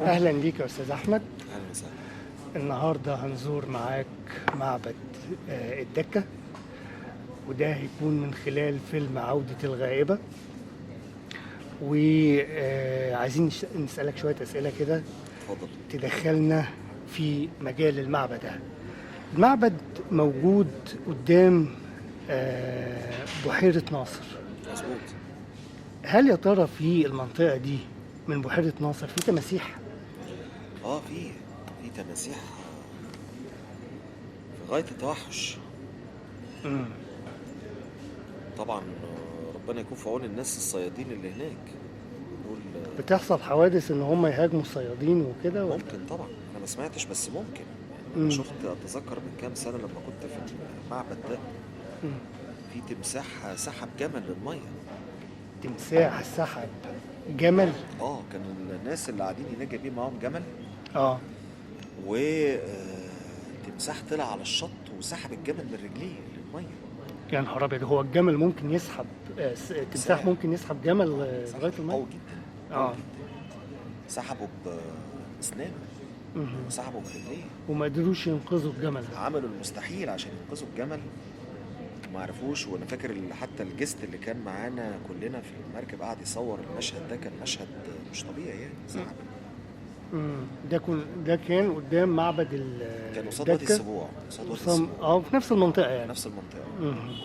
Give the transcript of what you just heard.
اهلا بيك يا استاذ احمد. اهلا وسهلا. النهارده هنزور معاك معبد الدكة، وده هيكون من خلال فيلم عودة الغائبة. وعايزين نسألك شوية أسئلة كده اتفضل. تدخلنا في مجال المعبد ده. المعبد موجود قدام بحيرة ناصر. مظبوط. هل يا ترى في المنطقة دي من بحيرة ناصر في تماسيح؟ في تماسيح في غاية التوحش. مم. طبعا ربنا يكون في عون الناس الصيادين اللي هناك. نقول بتحصل حوادث ان هم يهاجموا الصيادين وكده ممكن طبعا، انا ما سمعتش بس ممكن. انا مم. شفت، اتذكر من كام سنة لما كنت في المعبد ده مم. في تمساح سحب جمل للمية. تمساح سحب جمل؟ كان الناس اللي قاعدين هناك جايبين معاهم جمل، اه تمساح طلع على الشط وسحب الجمل من رجليه للمية. يا نهار ابيض، هو الجمل ممكن يسحب تمساح ساح. ممكن يسحب جمل سحب لغايه الميه؟ قوي جدا، قوي اه. جدا. سحبه بأسنانه مهم. وسحبه برجليه. وما قدروش ينقذوا الجمل ده؟ عملوا المستحيل عشان ينقذوا الجمل وما عرفوش. وانا فاكر حتى الجست اللي كان معانا كلنا في المركب قعد يصور المشهد ده، كان مشهد مش طبيعي يعني. سحب. ده كان قدام معبد كان قصاد وادي الدكه. السبوع، قصاد وادي السبوع في نفس المنطقه يعني. نفس المنطقة. مهم.